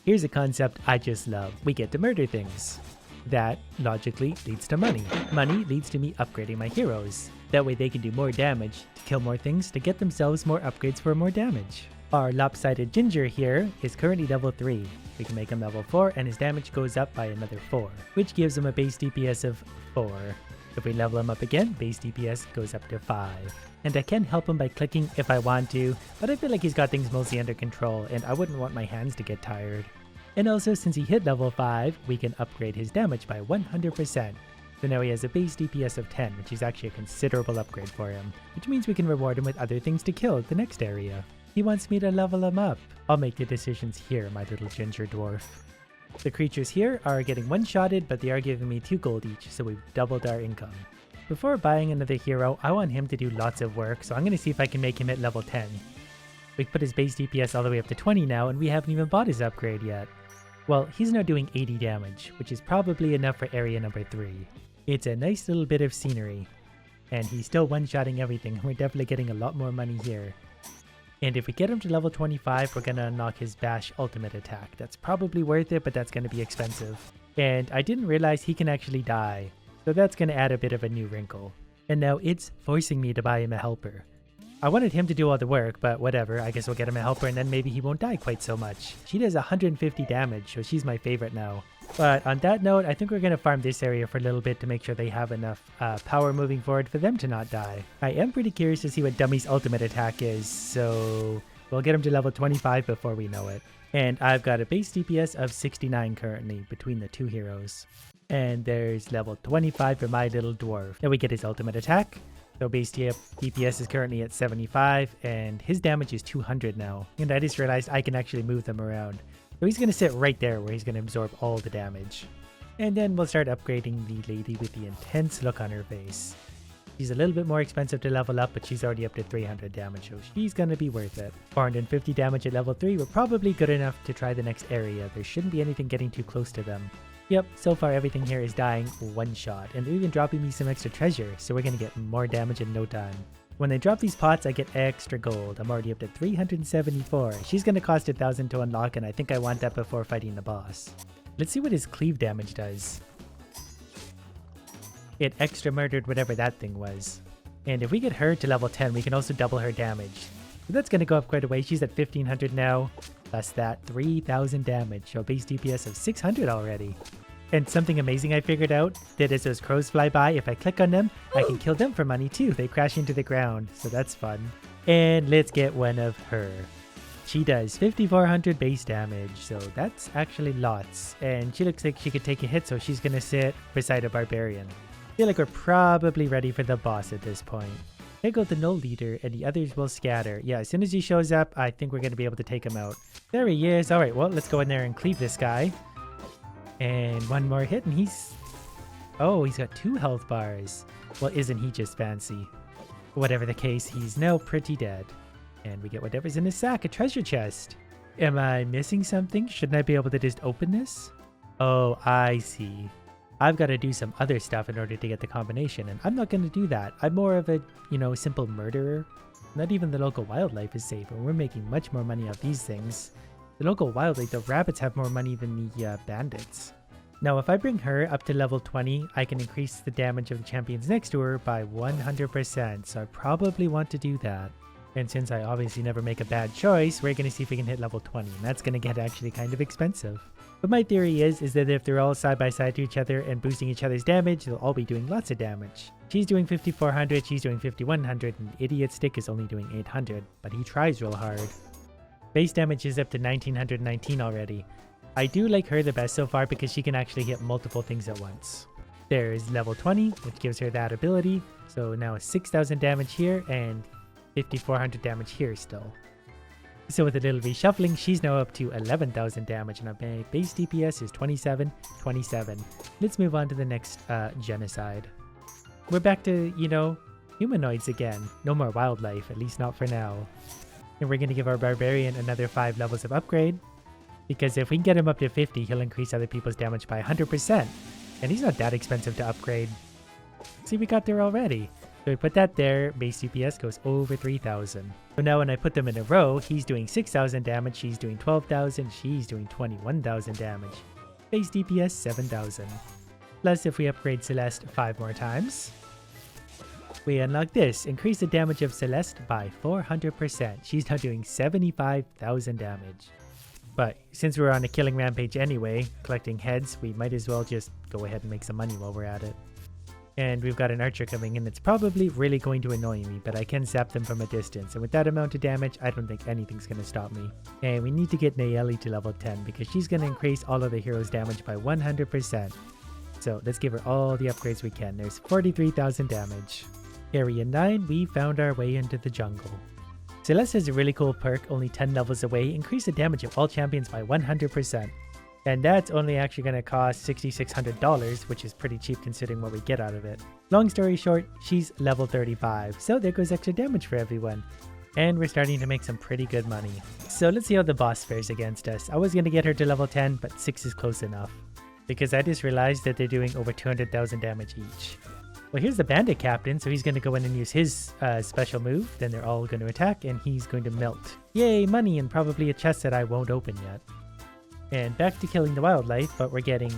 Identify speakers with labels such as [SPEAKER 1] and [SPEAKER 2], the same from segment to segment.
[SPEAKER 1] Here's a concept I just love. We get to murder things. That, logically, leads to money. Money leads to me upgrading my heroes. That way they can do more damage, to kill more things, to get themselves more upgrades for more damage. Our lopsided ginger here is currently level 3. We can make him level 4 and his damage goes up by another 4, which gives him a base DPS of 4. If we level him up again, base DPS goes up to 5. And I can help him by clicking if I want to, but I feel like he's got things mostly under control and I wouldn't want my hands to get tired. And also, since he hit level 5, we can upgrade his damage by 100%. So now he has a base DPS of 10, which is actually a considerable upgrade for him, which means we can reward him with other things to kill at the next area. He wants me to level him up. I'll make the decisions here, my little ginger dwarf. The creatures here are getting one-shotted, but they are giving me 2 gold each, so we've doubled our income. Before buying another hero, I want him to do lots of work, so I'm going to see if I can make him at level 10. We've put his base DPS all the way up to 20 now, and we haven't even bought his upgrade yet. Well, he's now doing 80 damage, which is probably enough for area number 3. It's a nice little bit of scenery. And he's still one-shotting everything. We're definitely getting a lot more money here. And if we get him to level 25, we're going to unlock his Bash ultimate attack. That's probably worth it, but that's going to be expensive. And I didn't realize he can actually die. So that's going to add a bit of a new wrinkle. And now it's forcing me to buy him a helper. I wanted him to do all the work, but whatever, I guess we'll get him a helper and then maybe he won't die quite so much. She does 150 damage, so she's my favorite now. But on that note, I think we're going to farm this area for a little bit to make sure they have enough power moving forward for them to not die. I am pretty curious to see what Dummy's ultimate attack is, so we'll get him to level 25 before we know it. And I've got a base DPS of 69 currently between the 2 heroes. And there's level 25 for my little dwarf. Then we get his ultimate attack. So base DPS is currently at 75 and his damage is 200 now. And I just realized I can actually move them around. So he's going to sit right there where he's going to absorb all the damage. And then we'll start upgrading the lady with the intense look on her face. She's a little bit more expensive to level up, but she's already up to 300 damage, so she's going to be worth it. 450 damage at level 3, we're probably good enough to try the next area. There shouldn't be anything getting too close to them. Yep, so far everything here is dying one shot, and they're even dropping me some extra treasure, so we're going to get more damage in no time. When they drop these pots, I get extra gold. I'm already up to 374. She's going to cost 1,000 to unlock, and I think I want that before fighting the boss. Let's see what his cleave damage does. It extra murdered whatever that thing was. And if we get her to level 10, we can also double her damage. So that's going to go up quite a way. She's at 1,500 now. Plus that 3,000 damage, so base DPS of 600 already. And something amazing I figured out, that as those crows fly by, if I click on them, I can kill them for money too. They crash into the ground, so that's fun. And let's get one of her. She does 5,400 base damage, so that's actually lots. And she looks like she could take a hit, so she's gonna sit beside a barbarian. I feel like we're probably ready for the boss at this point. There goes the null leader, and the others will scatter. Yeah, as soon as he shows up, I think we're going to be able to take him out. There he is. Alright, well, let's go in there and cleave this guy. And one more hit, and he's... Oh, he's got 2 health bars. Well, isn't he just fancy? Whatever the case, he's now pretty dead. And we get whatever's in his sack, a treasure chest. Am I missing something? Shouldn't I be able to just open this? Oh, I see. I've got to do some other stuff in order to get the combination, and I'm not going to do that. I'm more of a, simple murderer. Not even the local wildlife is safe, and we're making much more money off these things. The local wildlife, the rabbits have more money than the bandits. Now, if I bring her up to level 20, I can increase the damage of the champions next to her by 100%, so I probably want to do that. And since I obviously never make a bad choice, we're going to see if we can hit level 20, and that's going to get actually kind of expensive. But my theory is that if they're all side by side to each other and boosting each other's damage, they'll all be doing lots of damage. She's doing 5,400, she's doing 5,100, and Idiot Stick is only doing 800, but he tries real hard. Base damage is up to 1,919 already. I do like her the best so far because she can actually hit multiple things at once. There's level 20, which gives her that ability, so now 6,000 damage here and 5,400 damage here still. So with a little reshuffling, she's now up to 11,000 damage, and our base DPS is 27. Let's move on to the next genocide. We're back to, humanoids again. No more wildlife, at least not for now. And we're going to give our barbarian another 5 levels of upgrade, because if we can get him up to 50, he'll increase other people's damage by 100%. And he's not that expensive to upgrade. See, we got there already. So we put that there, base DPS goes over 3,000. So now when I put them in a row, he's doing 6,000 damage, she's doing 12,000, she's doing 21,000 damage. Base DPS 7,000. Plus if we upgrade Celeste 5 more times, we unlock this, increase the damage of Celeste by 400%. She's now doing 75,000 damage. But since we're on a killing rampage anyway, collecting heads, we might as well just go ahead and make some money while we're at it. And we've got an archer coming in that's probably really going to annoy me, but I can zap them from a distance. And with that amount of damage, I don't think anything's going to stop me. And we need to get Nayeli to level 10 because she's going to increase all of the heroes' damage by 100%. So let's give her all the upgrades we can. There's 43,000 damage. Area 9, we found our way into the jungle. Celeste has a really cool perk, only 10 levels away, increase the damage of all champions by 100%. And that's only actually going to cost $6,600, which is pretty cheap considering what we get out of it. Long story short, she's level 35, so there goes extra damage for everyone. And we're starting to make some pretty good money. So let's see how the boss fares against us. I was going to get her to level 10, but 6 is close enough. Because I just realized that they're doing over 200,000 damage each. Well, here's the bandit captain, so he's going to go in and use his special move. Then they're all going to attack, and he's going to melt. Yay, money, and probably a chest that I won't open yet. And back to killing the wildlife, but we're getting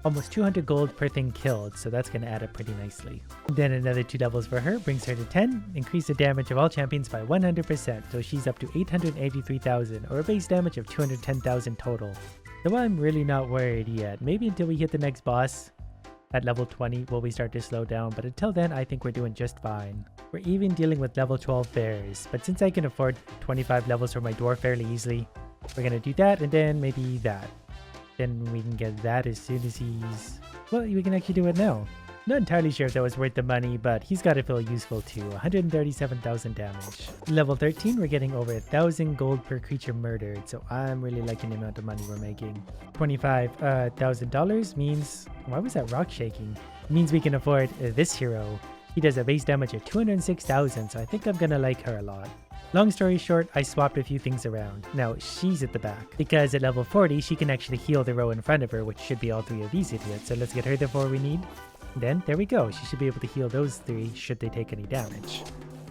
[SPEAKER 1] almost 200 gold per thing killed, so that's going to add up pretty nicely. Then another 2 levels for her brings her to 10, increase the damage of all champions by 100%, so she's up to 883,000, or a base damage of 210,000 total. So I'm really not worried yet. Maybe until we hit the next boss at level 20 will we start to slow down, but until then I think we're doing just fine. We're even dealing with level 12 bears, but since I can afford 25 levels for my dwarf fairly easily, we're gonna do that and then maybe that. Then we can get that as soon as he's... well, we can actually do it now. Not entirely sure if that was worth the money, but he's got to feel useful too. 137,000 damage. Level 13, we're getting over 1,000 gold per creature murdered, so I'm really liking the amount of money we're making. $25,000 means... why was that rock shaking? It means we can afford this hero. He does a base damage of 206,000, so I think I'm gonna like her a lot. Long story short, I swapped a few things around. Now she's at the back, because at level 40 she can actually heal the row in front of her, which should be all 3 of these idiots, so let's get her the 4 we need. Then, there we go, she should be able to heal those 3 should they take any damage.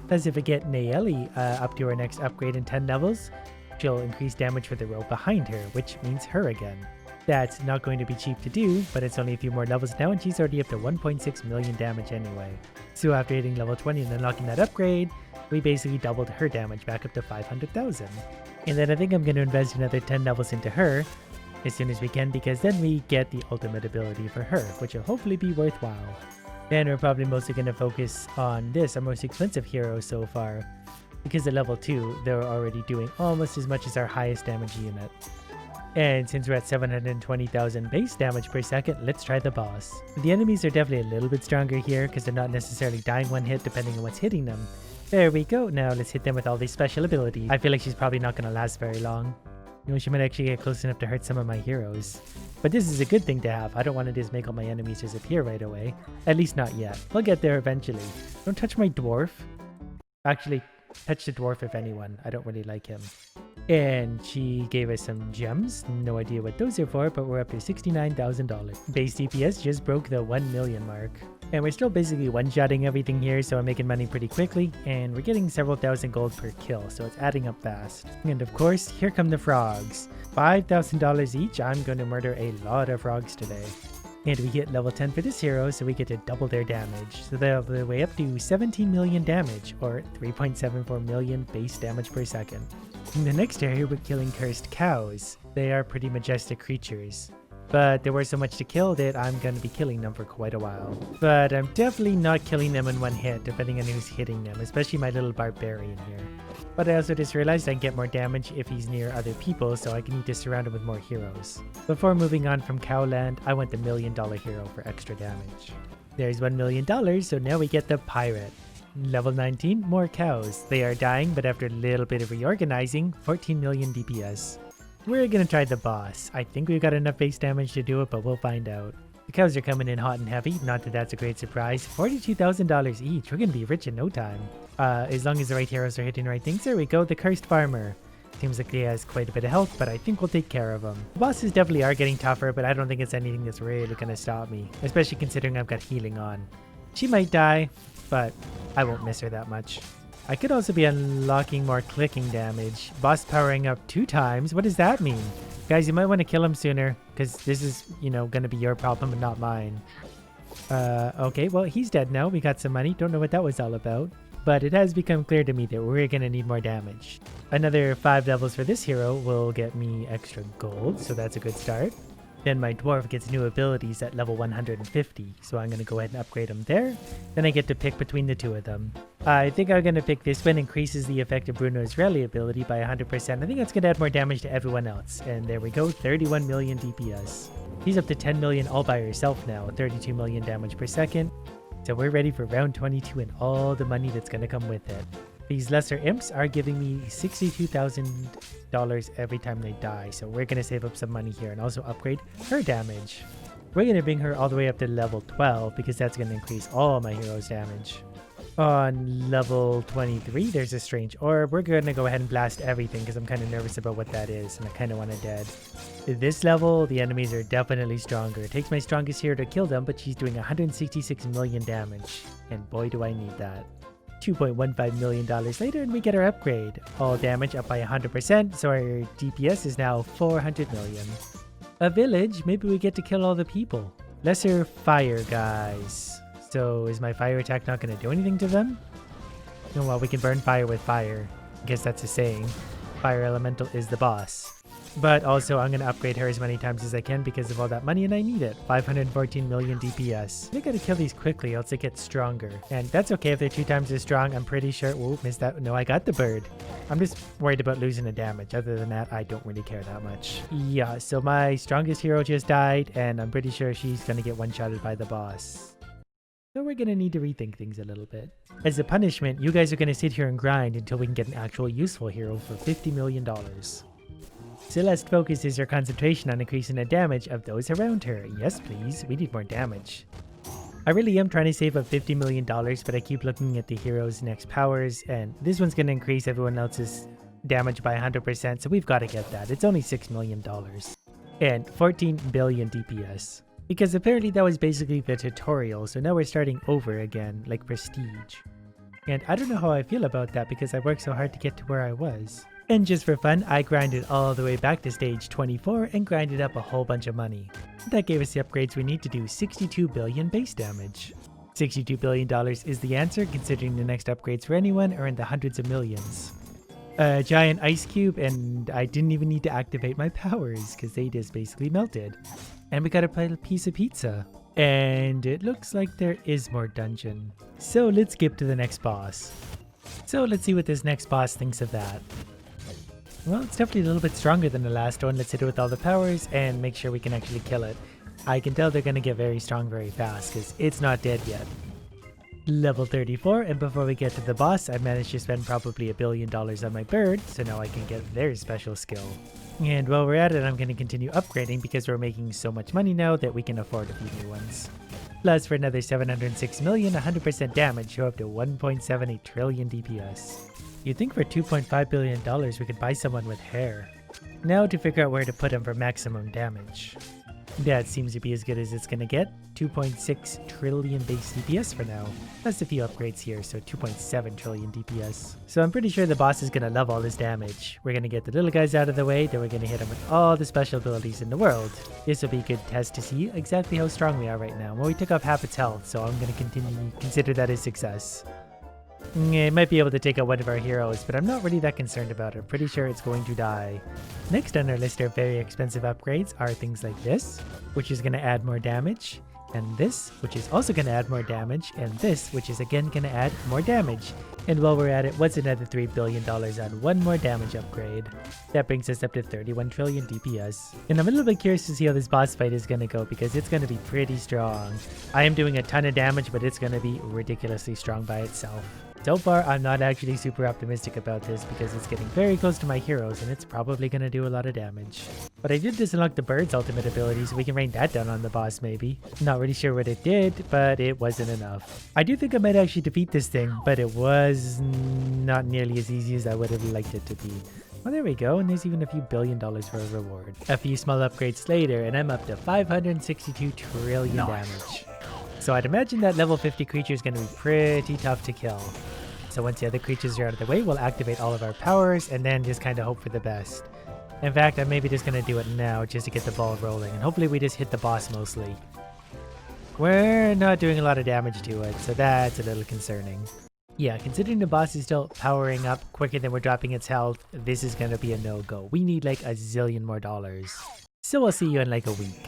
[SPEAKER 1] Plus if we get Nayeli up to her next upgrade in 10 levels, she'll increase damage for the row behind her, which means her again. That's not going to be cheap to do, but it's only a few more levels now and she's already up to 1.6 million damage anyway. So after hitting level 20 and unlocking that upgrade, we basically doubled her damage back up to 500,000. And then I think I'm going to invest another 10 levels into her as soon as we can, because then we get the ultimate ability for her, which will hopefully be worthwhile. Then we're probably mostly going to focus on this, our most expensive hero so far, because at level 2 they're already doing almost as much as our highest damage unit. And since we're at 720,000 base damage per second, let's try the boss. The enemies are definitely a little bit stronger here because they're not necessarily dying one hit depending on what's hitting them. There we go, now let's hit them with all these special abilities. I feel like she's probably not going to last very long. You know, she might actually get close enough to hurt some of my heroes. But this is a good thing to have. I don't want to just make all my enemies disappear right away. At least not yet. We'll get there eventually. Don't touch my dwarf. Actually, touch the dwarf if anyone. I don't really like him. And she gave us some gems. No idea what those are for, but we're up to $69,000. Base DPS just broke the 1 million mark. And we're still basically one-shotting everything here, so I'm making money pretty quickly, and we're getting several thousand gold per kill, so it's adding up fast. And of course, here come the frogs. $5,000 each. I'm going to murder a lot of frogs today. And we hit level 10 for this hero, so we get to double their damage. So they're all the way up to 17 million damage, or 3.74 million base damage per second. In the next area, we're killing cursed cows. They are pretty majestic creatures. But there was so much to kill that I'm going to be killing them for quite a while. But I'm definitely not killing them in one hit, depending on who's hitting them, especially my little barbarian here. But I also just realized I can get more damage if he's near other people, so I can need to surround him with more heroes. Before moving on from Cowland, I want the $1 million hero for extra damage. There's $1 million, so now we get the pirate. Level 19, more cows. They are dying, but after a little bit of reorganizing, 14 million DPS. We're gonna try the boss. I think we've got enough base damage to do it, but we'll find out. The cows are coming in hot and heavy, not that that's a great surprise. $42,000 each, we're gonna be rich in no time. As long as the right heroes are hitting the right things. There we go, the cursed farmer. Seems like he has quite a bit of health, but I think we'll take care of him. The bosses definitely are getting tougher, but I don't think it's anything that's really gonna stop me. Especially considering I've got healing on. She might die, but I won't miss her that much. I could also be unlocking more clicking damage. Boss powering up 2 times. What does that mean? Guys, you might want to kill him sooner, because this is, you know, going to be your problem and not mine. Okay, well, he's dead now. We got some money. Don't know what that was all about. But it has become clear to me that we're going to need more damage. Another 5 levels for this hero will get me extra gold, so that's a good start. Then my dwarf gets new abilities at level 150, so I'm going to go ahead and upgrade him there. Then I get to pick between the 2 of them. I think I'm going to pick this one, increases the effect of Bruno's rally ability by 100%. I think that's going to add more damage to everyone else. And there we go, 31 million DPS. He's up to 10 million all by herself now, 32 million damage per second. So we're ready for round 22 and all the money that's going to come with it. These lesser imps are giving me $62,000 every time they die, so we're going to save up some money here and also upgrade her damage. We're going to bring her all the way up to level 12 because that's going to increase all my heroes' damage. On level 23, there's a strange orb. We're going to go ahead and blast everything because I'm kind of nervous about what that is and I kind of want it dead. At this level, the enemies are definitely stronger. It takes my strongest hero to kill them, but she's doing 166 million damage. And boy, do I need that. $2.15 million later and we get our upgrade. All damage up by 100%, so our DPS is now 400 million. A village, maybe we get to kill all the people. Lesser fire guys. So is my fire attack not going to do anything to them? Oh, well, we can burn fire with fire. I guess that's a saying. Fire elemental is the boss. But also, I'm going to upgrade her as many times as I can because of all that money, and I need it. 514 million DPS. I gotta kill these quickly, else they get stronger. And that's okay if they're 2 times as strong. I'm pretty sure... Whoa, missed that. No, I got the bird. I'm just worried about losing the damage. Other than that, I don't really care that much. Yeah, so my strongest hero just died, and I'm pretty sure she's going to get one-shotted by the boss. So we're going to need to rethink things a little bit. As a punishment, you guys are going to sit here and grind until we can get an actual useful hero for $50 million. Celeste focuses her concentration on increasing the damage of those around her. Yes, please. We need more damage. I really am trying to save up $50 million, but I keep looking at the hero's next powers, and this one's going to increase everyone else's damage by 100%, so we've got to get that. It's only $6 million. And 14 billion DPS. Because apparently that was basically the tutorial, so now we're starting over again, like Prestige. And I don't know how I feel about that because I worked so hard to get to where I was. And just for fun, I grinded all the way back to stage 24 and grinded up a whole bunch of money. That gave us the upgrades we need to do 62 billion base damage. $62 billion is the answer, considering the next upgrades for anyone are in the hundreds of millions. A giant ice cube, and I didn't even need to activate my powers because they just basically melted. And we got a piece of pizza. And it looks like there is more dungeon. So let's skip to the next boss. So let's see what this next boss thinks of that. Well, it's definitely a little bit stronger than the last one. Let's hit it with all the powers and make sure we can actually kill it. I can tell they're going to get very strong very fast because it's not dead yet. Level 34, and before we get to the boss, I managed to spend probably $1 billion on my bird, so now I can get their special skill. And while we're at it, I'm going to continue upgrading because we're making so much money now that we can afford a few new ones. Plus, for another 706 million, 100% damage, show up to 1.78 trillion DPS. You'd think for $2.5 billion we could buy someone with hair. Now to figure out where to put him for maximum damage. That seems to be as good as it's gonna get. 2.6 trillion base DPS for now. Plus a few upgrades here, so 2.7 trillion DPS. So I'm pretty sure the boss is gonna love all this damage. We're gonna get the little guys out of the way, then we're gonna hit him with all the special abilities in the world. This will be a good test to see exactly how strong we are right now. Well, we took off half its health, so I'm gonna consider that a success. It might be able to take out one of our heroes, but I'm not really that concerned about it. Pretty sure it's going to die. Next on our list of very expensive upgrades are things like this, which is going to add more damage, and this, which is also going to add more damage, and this, which is again going to add more damage. And while we're at it, what's another $3 billion on one more damage upgrade? That brings us up to 31 trillion DPS. And I'm a little bit curious to see how this boss fight is going to go because it's going to be pretty strong. I am doing a ton of damage, but it's going to be ridiculously strong by itself. So far, I'm not actually super optimistic about this because it's getting very close to my heroes and it's probably going to do a lot of damage. But I did just unlock the bird's ultimate ability, so we can rain that down on the boss maybe. Not really sure what it did, but it wasn't enough. I do think I might actually defeat this thing, but it was not nearly as easy as I would have liked it to be. Well, there we go, and there's even a few $1 billion for a reward. A few small upgrades later, and I'm up to 562 trillion damage. So I'd imagine that level 50 creature is going to be pretty tough to kill. So once the other creatures are out of the way, we'll activate all of our powers and then just kind of hope for the best. In fact, I'm maybe just going to do it now just to get the ball rolling, and hopefully we just hit the boss mostly. We're not doing a lot of damage to it, so that's a little concerning. Yeah, considering the boss is still powering up quicker than we're dropping its health, this is going to be a no-go. We need like a zillion more dollars. So I'll see you in like a week.